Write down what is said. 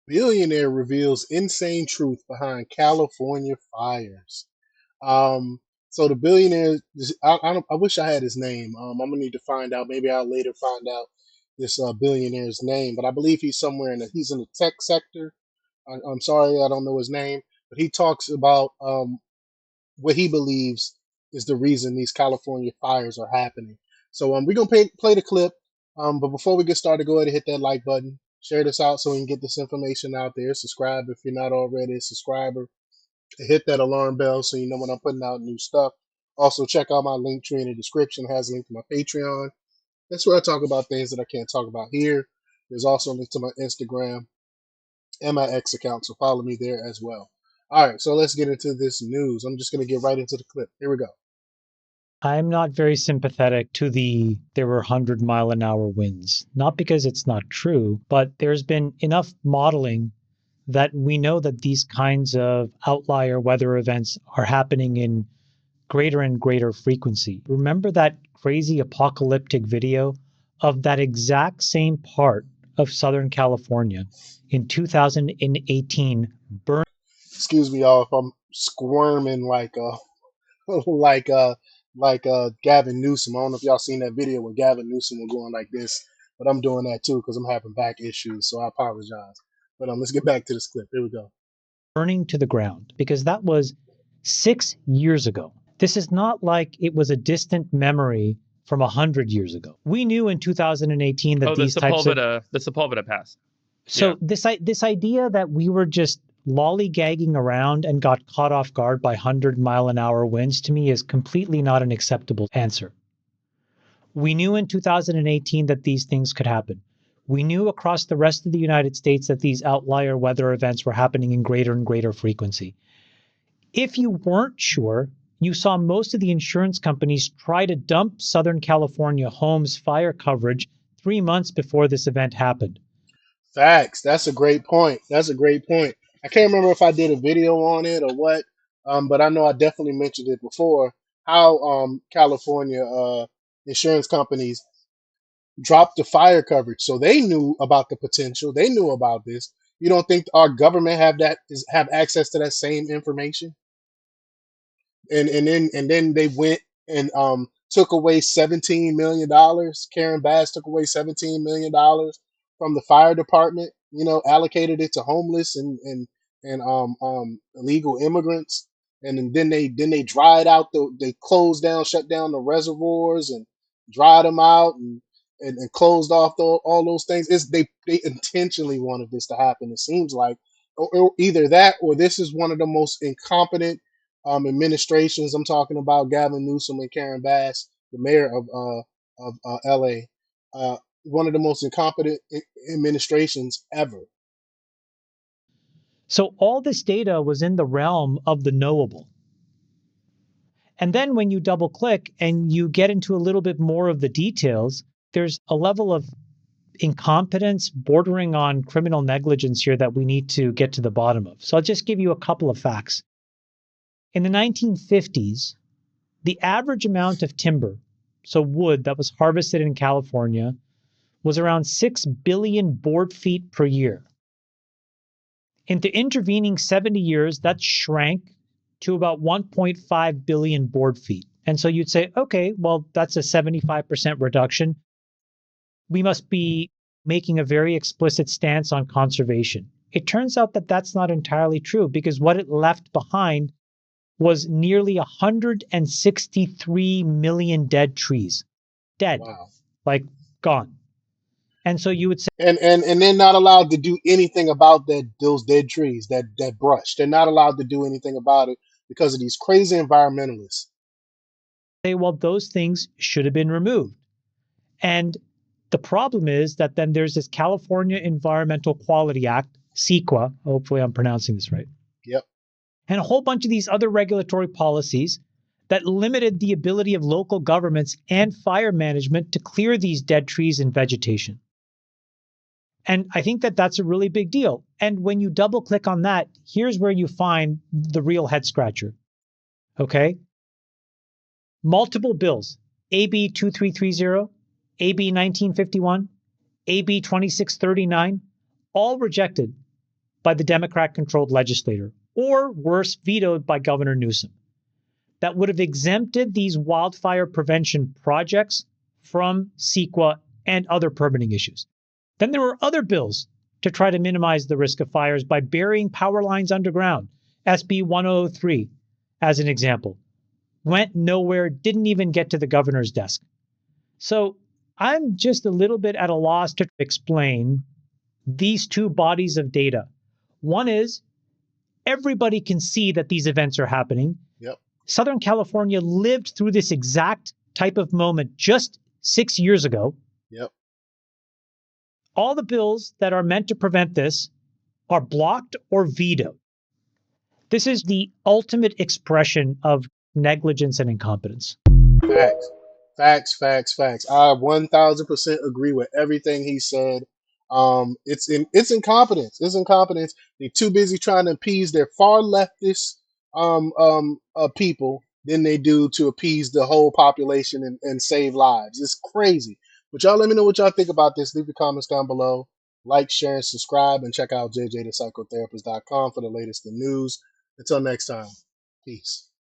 Billionaire reveals insane truth behind California fires. Um, so the billionaire, I wish I had his name. I'm gonna need to find out. Maybe I'll later find out this billionaire's name. But I believe he's somewhere he's in the tech sector. I'm sorry, I don't know his name, but he talks about what he believes is the reason these California fires are happening. So we're gonna play the clip. But before we get started, go ahead and hit that like button. Share this out so we can get this information out there. Subscribe if you're not already a subscriber. Hit that alarm bell so you know when I'm putting out new stuff. Also, check out my link tree in the description. It has a link to my Patreon. That's where I talk about things that I can't talk about here. There's also a link to my Instagram and my X account, so follow me there as well. All right, so let's get into this news. I'm just going to get right into the clip. Here we go. I'm not very sympathetic to there were 100-mile-an-hour winds. Not because it's not true, but there's been enough modeling that we know that these kinds of outlier weather events are happening in greater and greater frequency. Remember that crazy apocalyptic video of that exact same part of Southern California in 2018 burning? Excuse me, y'all, if I'm squirming like uh Gavin Newsom. I don't know if y'all seen that video where Gavin Newsom was going like this, but I'm doing that too because I'm having back issues, so I apologize. But let's get back to this clip. Here we go. Burning to the ground, because that was 6 years ago. This is not like it was a distant memory from 100 years ago. We knew in 2018 that these types of the Sepulveda pass. so Yeah. this idea that we were just lollygagging around and got caught off guard by 100-mile-an-hour winds, to me, is completely not an acceptable answer. We knew in 2018 that these things could happen. We knew across the rest of the United States that these outlier weather events were happening in greater and greater frequency. If you weren't sure, you saw most of the insurance companies try to dump Southern California homes fire coverage 3 months before this event happened. Facts. That's a great point. That's a great point. I can't remember if I did a video on it or what, but I know I definitely mentioned it before. How California insurance companies dropped the fire coverage, so they knew about the potential. They knew about this. You don't think our government have access to that same information? And then they went and took away $17 million. Karen Bass took away $17 million from the fire department. Allocated it to homeless and illegal immigrants. And then they dried out they closed down, shut down the reservoirs and dried them out and closed off all those things. They intentionally wanted this to happen. It seems like, or either that, or this is one of the most incompetent administrations. I'm talking about Gavin Newsom and Karen Bass, the mayor of LA. One of the most incompetent administrations ever. So all this data was in the realm of the knowable. And then when you double click and you get into a little bit more of the details, there's a level of incompetence bordering on criminal negligence here that we need to get to the bottom of. So I'll just give you a couple of facts. In the 1950s, the average amount of timber, so wood, that was harvested in California was around 6 billion board feet per year. In the intervening 70 years, that shrank to about 1.5 billion board feet. And so you'd say, okay, well, that's a 75% reduction. We must be making a very explicit stance on conservation. It turns out that that's not entirely true, because what it left behind was nearly 163 million dead trees. Dead. Wow. Like gone. And so you would say, And they're not allowed to do anything about those dead trees, that brush. They're not allowed to do anything about it because of these crazy environmentalists. well, those things should have been removed. And the problem is that then there's this California Environmental Quality Act, CEQA, hopefully I'm pronouncing this right. Yep. And a whole bunch of these other regulatory policies that limited the ability of local governments and fire management to clear these dead trees and vegetation. And I think that that's a really big deal. And when you double click on that, here's where you find the real head scratcher. Okay? Multiple bills, AB 2330, AB 1951, AB 2639, all rejected by the Democrat-controlled legislature, or worse, vetoed by Governor Newsom, that would have exempted these wildfire prevention projects from CEQA and other permitting issues. Then there were other bills to try to minimize the risk of fires by burying power lines underground. SB 1003, as an example, went nowhere, didn't even get to the governor's desk. So I'm just a little bit at a loss to explain these two bodies of data. One is everybody can see that these events are happening. Yep. Southern California lived through this exact type of moment just 6 years ago. Yep. All the bills that are meant to prevent this are blocked or vetoed. This is the ultimate expression of negligence and incompetence. Facts. Facts. I 1000% agree with everything he said. It's incompetence. It's incompetence. They're too busy trying to appease their far leftist people than they do to appease the whole population and save lives. It's crazy. But y'all let me know what y'all think about this. Leave your comments down below. Like, share, and subscribe, and check out jjthepsychotherapist.com for the latest in news. Until next time, peace.